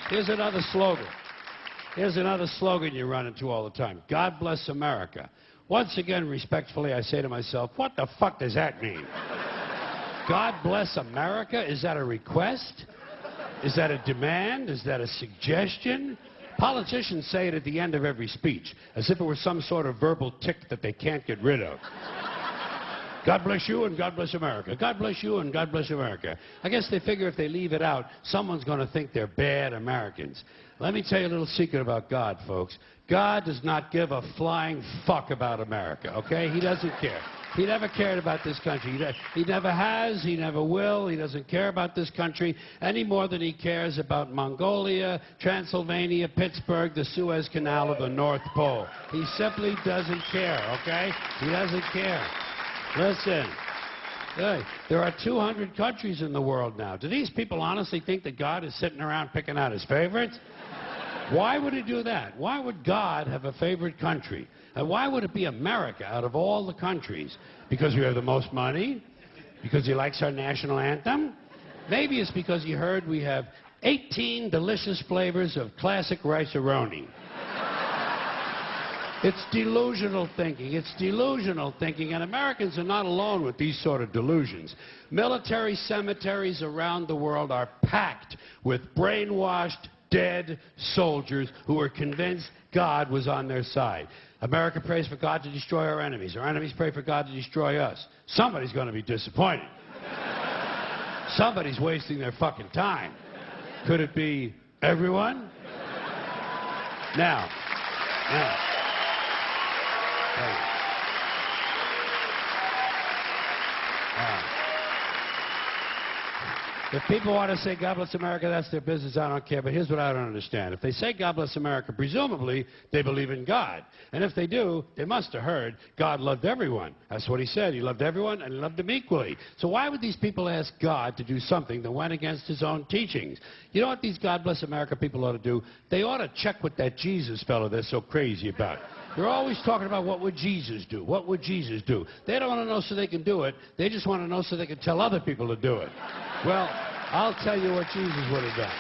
Here's another slogan. Here's another slogan you run into all the time. God bless America. Once again, respectfully, I say to myself, what the fuck does that mean? God bless America? Is that a request? Is that a demand? Is that a suggestion? Politicians say it at the end of every speech, as if it were some sort of verbal tic that they can't get rid of. God bless you and God bless America. God bless you and God bless America. I guess they figure if they leave it out, someone's going to think they're bad Americans. Let me tell you a little secret about God, folks. God does not give a flying fuck about America, okay? He doesn't care. He never cared about this country. He never has. He never will. He doesn't care about this country any more than he cares about Mongolia, Transylvania, Pittsburgh, the Suez Canal, or the North Pole. He simply doesn't care, okay? He doesn't care. Listen, hey, there are 200 countries in the world now. Do these people honestly think that God is sitting around picking out his favorites? Why would he do that? Why would God have a favorite country? And why would it be America out of all the countries? Because we have the most money? Because he likes our national anthem? Maybe it's because he heard we have 18 delicious flavors of classic rice-a-roni. It's delusional thinking. It's delusional thinking, and Americans are not alone with these sort of delusions. Military cemeteries around the world are packed with brainwashed, dead soldiers who are convinced God was on their side. America prays for God to destroy our enemies. Our enemies pray for God to destroy us. Somebody's going to be disappointed. Somebody's wasting their fucking time. Could it be everyone? Now. If people want to say God bless America, that's their business. I don't care. But here's what I don't understand. If they say God bless America, presumably they believe in God. And if they do, they must have heard God loved everyone. That's what he said. He loved everyone and he loved them equally. So why would these people ask God to do something that went against his own teachings? You know what these God bless America people ought to do? They ought to check with that Jesus fellow they're so crazy about. They're always talking about what would Jesus do? What would Jesus do? They don't want to know so they can do it. They just want to know so they can tell other people to do it. Well, I'll tell you what Jesus would have done.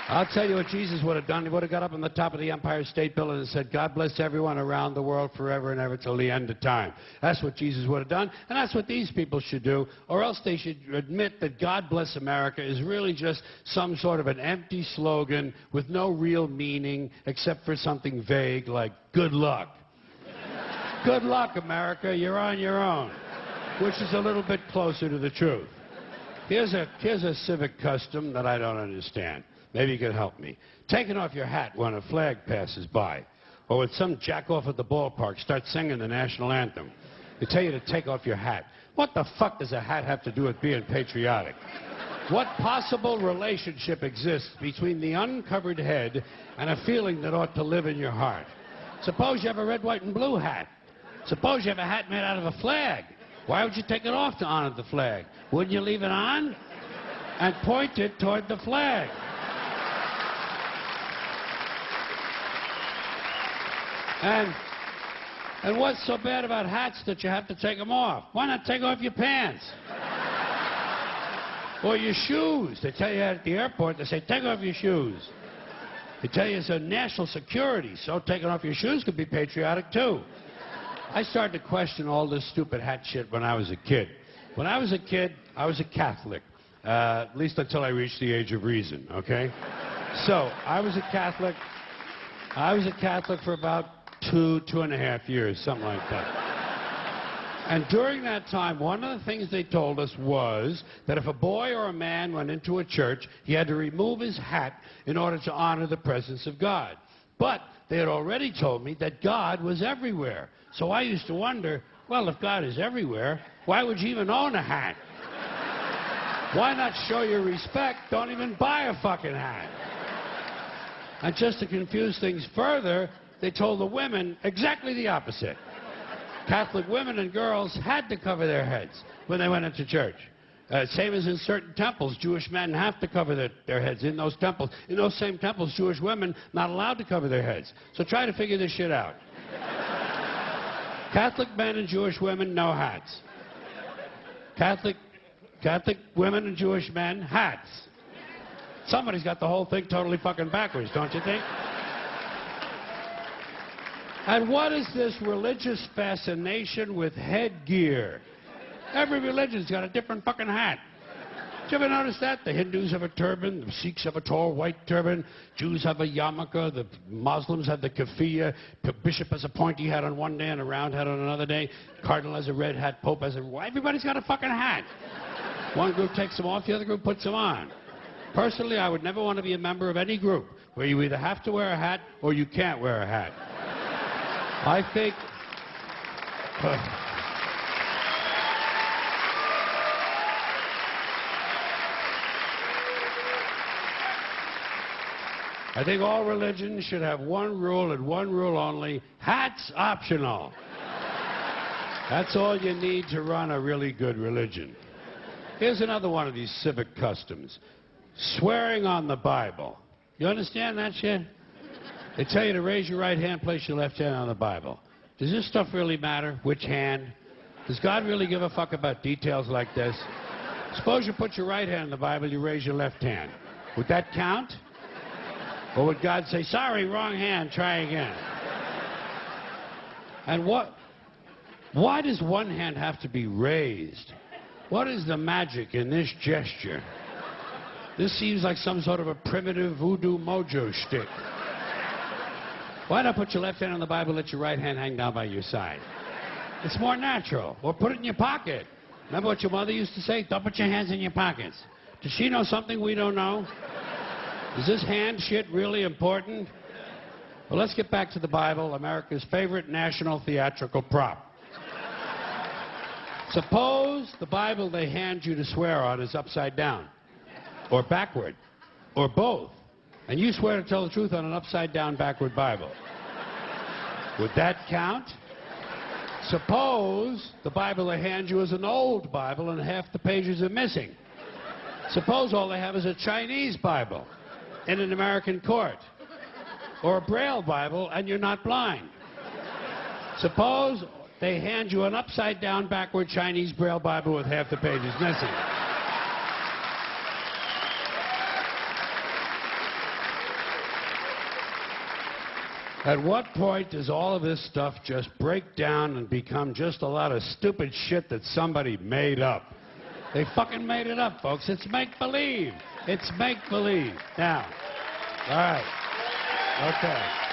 I'll tell you what Jesus would have done. He would have got up on the top of the Empire State Building and said, God bless everyone around the world forever and ever till the end of time. That's what Jesus would have done, and that's what these people should do, or else they should admit that God bless America is really just some sort of an empty slogan with no real meaning except for something vague like good luck. Good luck, America. You're on your own, which is a little bit closer to the truth. Here's a civic custom that I don't understand. Maybe you can help me. Taking off your hat when a flag passes by, or when some jackoff at the ballpark starts singing the national anthem. They tell you to take off your hat. What the fuck does a hat have to do with being patriotic? What possible relationship exists between the uncovered head and a feeling that ought to live in your heart? Suppose you have a red, white, and blue hat. Suppose you have a hat made out of a flag. Why would you take it off to honor the flag? Wouldn't you leave it on and point it toward the flag? And what's so bad about hats that you have to take them off? Why not take off your pants? Or your shoes. They tell you at the airport, they say, take off your shoes. They tell you it's a national security, so taking off your shoes could be patriotic too. I started to question all this stupid hat shit when I was a kid. When I was a kid, I was a Catholic, at least until I reached the age of reason, okay? So, I was a Catholic for about 2.5 years, something like that. And during that time, one of the things they told us was that if a boy or a man went into a church, he had to remove his hat in order to honor the presence of God. But they had already told me that God was everywhere. So I used to wonder, well, if God is everywhere, why would you even own a hat? Why not show your respect? Don't even buy a fucking hat. And just to confuse things further, they told the women exactly the opposite. Catholic women and girls had to cover their heads when they went into church. Same as in certain temples, Jewish men have to cover their heads in those temples. In those same temples, Jewish women not allowed to cover their heads. So try to figure this shit out. Catholic men and Jewish women, no hats. Catholic Catholic women and Jewish men, hats. Somebody's got the whole thing totally fucking backwards, don't you think? And what is this religious fascination with headgear? Every religion's got a different fucking hat. Did you ever notice that? The Hindus have a turban, the Sikhs have a tall white turban, Jews have a yarmulke, the Muslims have the keffiyeh, the bishop has a pointy hat on one day and a round hat on another day, Cardinal has a red hat, Pope has a... Everybody's got a fucking hat. One group takes them off, the other group puts them on. Personally, I would never want to be a member of any group where you either have to wear a hat or you can't wear a hat. I think... I think all religions should have one rule and one rule only: hats optional. That's all you need to run a really good religion. Here's another one of these civic customs: swearing on the Bible. You understand that shit? They tell you to raise your right hand, place your left hand on the Bible. Does this stuff really matter? Which hand? Does God really give a fuck about details like this? Suppose you put your right hand in the Bible, you raise your left hand. Would that count? Or would God say, sorry, wrong hand, try again? And why does one hand have to be raised? What is the magic in this gesture? This seems like some sort of a primitive voodoo mojo shtick. Why not put your left hand on the Bible, let your right hand hang down by your side? It's more natural. Or put it in your pocket. Remember what your mother used to say? Don't put your hands in your pockets. Does she know something we don't know? Is this hand shit really important? Well, let's get back to the Bible, America's favorite national theatrical prop. Suppose the Bible they hand you to swear on is upside down, or backward, or both, and you swear to tell the truth on an upside-down, backward Bible. Would that count? Suppose the Bible they hand you is an old Bible and half the pages are missing. Suppose all they have is a Chinese Bible in an American court, or a Braille Bible and you're not blind. Suppose they hand you an upside-down, backward Chinese Braille Bible with half the pages missing. At what point does all of this stuff just break down and become just a lot of stupid shit that somebody made up? They fucking made it up, folks. It's make-believe. It's make-believe. Now, all right. Okay.